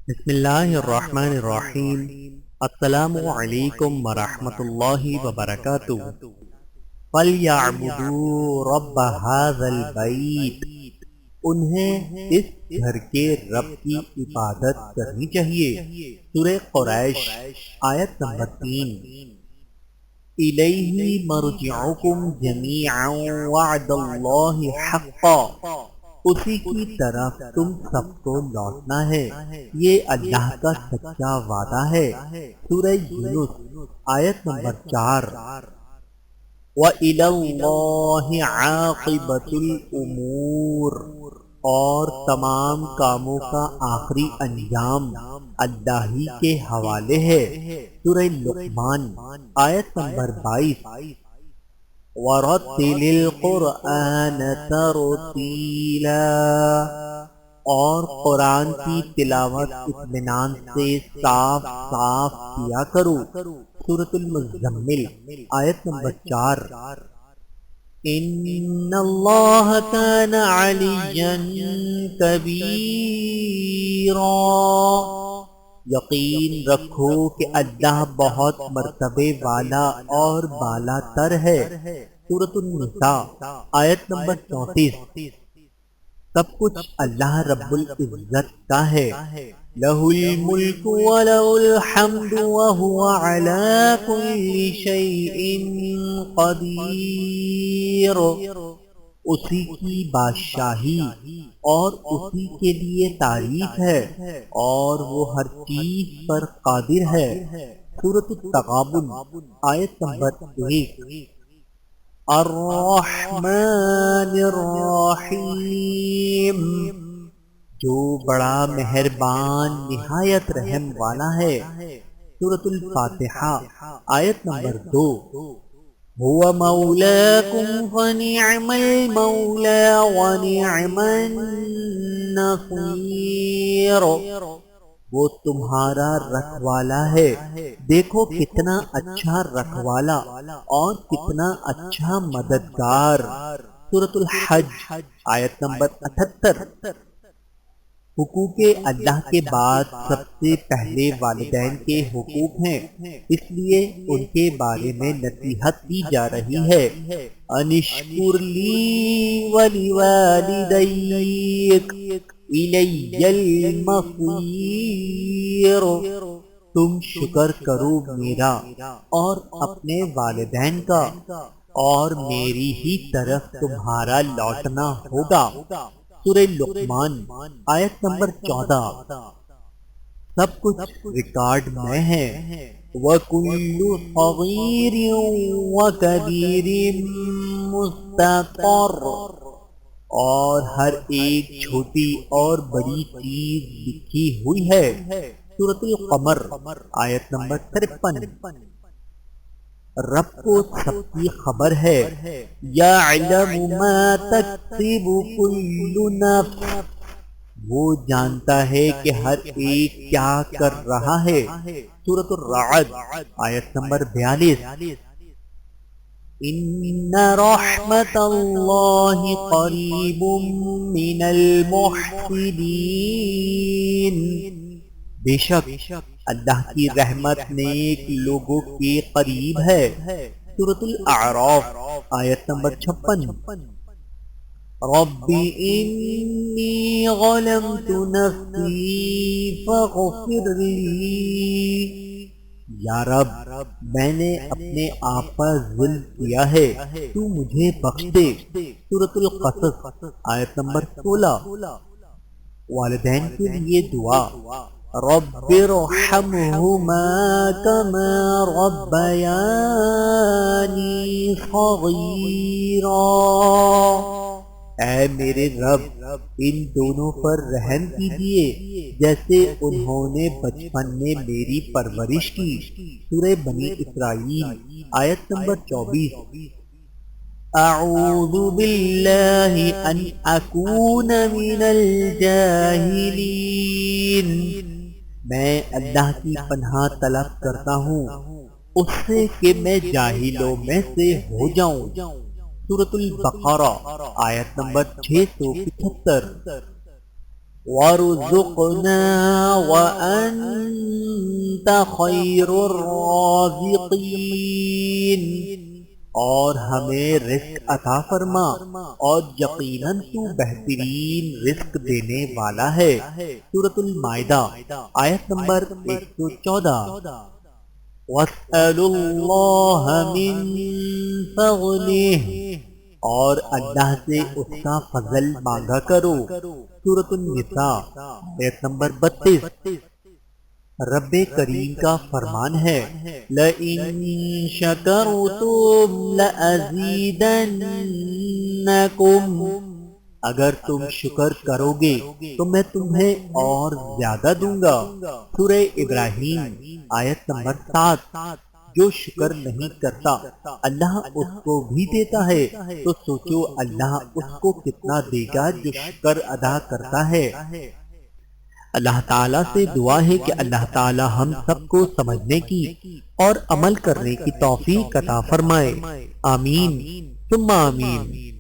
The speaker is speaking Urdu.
بسم اللہ الرحمن الرحیم۔ السلام علیکم ورحمۃ اللہ وبرکاتہ۔ فَلْيَعْبُدُوا رَبَّ هَذَا الْبَيْتِ، انہیں اس گھر کے رب کی عبادت کرنی چاہیے۔ سورہ قریش آیت نمبر 3۔ الیہ مرجعکم جمیعا وعد اللہ حقا، اسی کی طرف تم سب کو لوٹنا ہے، یہ اللہ کا سچا وعدہ ہے۔ سورہ یونس آیت نمبر 4۔ وَإِلَى اللَّهِ عَاقِبَةُ الْأُمُورِ، اور تمام کاموں کا آخری انجام اللہ ہی کے حوالے ہے۔ سورہ لقمان آیت نمبر 22۔ وَرَتِّلِ الْقُرْآنَ تَرْتِيلًا، اور قرآن کی تلاوت اطمینان سے صاف صاف کیا کرو۔ سورۃ المزمل آیت نمبر 4۔ ان اللہ کان علیا کبیرا، یقین رکھو کہ اللہ بہت مرتبے والا اور بالا تر ہے۔ سورۃ النساء آیت نمبر 34۔ سب کچھ اللہ رب العزت کا ہے۔ لہ الملک ولہ الحمد وہو علی کل شیء قدیر، اسی کی بادشاہی اور اسی کے لیے تعریف ہے، اور وہ ہر چیز پر قادر ہے۔ سورۃ التغابن آیت نمبر 1۔ الرحمن الرحیم، جو بڑا مہربان نہایت رحم والا ہے۔ سورۃ الفاتحہ آیت نمبر 2۔ هو مولاکم فنعم المولا ونعم النصیر، وہ تمہارا رکھوالا ہے، دیکھو کتنا اچھا رکھوالا اور کتنا اچھا مددگار۔ سورۃ الحج آیت نمبر 78۔ حقوق اللہ کے بعد سب سے پہلے والدین کے حقوق ہیں، اس لیے ان کے بارے میں نصیحت کی جا رہی ہے۔ ان اشکر لی ولوالدیک الی المصیر، تم شکر کرو میرا اور اپنے والدین کا، اور میری ہی طرف تمہارا لوٹنا ہوگا۔ سورہ لقمان آیت نمبر 14۔ سب کچھ ریکارڈ میں ہے۔ وَكُلُّ صَغِيرٍ وَكَبِيرٍ مُسْتَطَرٌ، اور ہر ایک چھوٹی اور بڑی چیز لکھی ہوئی ہے۔ سورۃ القمر آیت نمبر 53۔ رب کو سب کی خبر ہے۔ یعلم ما تکسب کل نفس، وہ جانتا ہے کہ ہر ایک کیا کر رہا ہے۔ سورۃ الرعد آیت نمبر 42۔ ان رحمت اللہ قریب من المحسنین، بے شک اللہ کی رحمت نیک لوگوں کے قریب ہے۔ سورۃ الاعراف آیت نمبر 56۔ رب انی ظلمت نفسی فاغفر لی، یا رب میں نے اپنے آپ پر ظلم کیا ہے، تو مجھے بخش دے۔ سورۃ القصص آیت نمبر 16۔ والدین کے لیے دعا۔ رب ارحمہما کما ربیانی صغیرا، اے میرے رب ان دونوں پر رحم کیجیے جیسے انہوں نے بچپن میں میری پرورش کی۔ سورہ بنی اسرائیل آیت نمبر 24۔ اعوذ باللہ ان اکون من الجاہلین، میں اللہ کی پناہ طلب کرتا ہوں اس سے کہ میں جاہلوں میں سے ہو جاؤں۔ سورۃ البقرہ آیت نمبر 675۔ وارزقنا وانت خیر الرازقین، اور ہمیں رزق عطا فرما اور یقیناً تو بہترین رزق دینے والا ہے۔ سورۃ المائدہ آیت نمبر 114۔ وَاسْأَلُوا اللَّهَ مِن فَضْلِهِ، اور اللہ سے اس کا فضل مانگا کرو۔ سورۃ النساء آیت نمبر 32۔ رب کریم کا فرمان ہے لَئِن شَكَرْتُمْ لَأَزِيدَنَّكُمْ، اگر تم شکر کرو گے تو میں تمہیں اور زیادہ دوں گا۔ سورہ ابراہیم آیت نمبر 7۔ جو شکر نہیں کرتا اللہ اس کو بھی دیتا ہے، تو سوچو اللہ اس کو کتنا دے گا جو شکر ادا کرتا ہے۔ اللہ تعالیٰ سے دعا ہے کہ اللہ تعالیٰ ہم سب کو سمجھنے کی اور عمل کرنے کی توفیق عطا فرمائے۔ آمین ثم آمین۔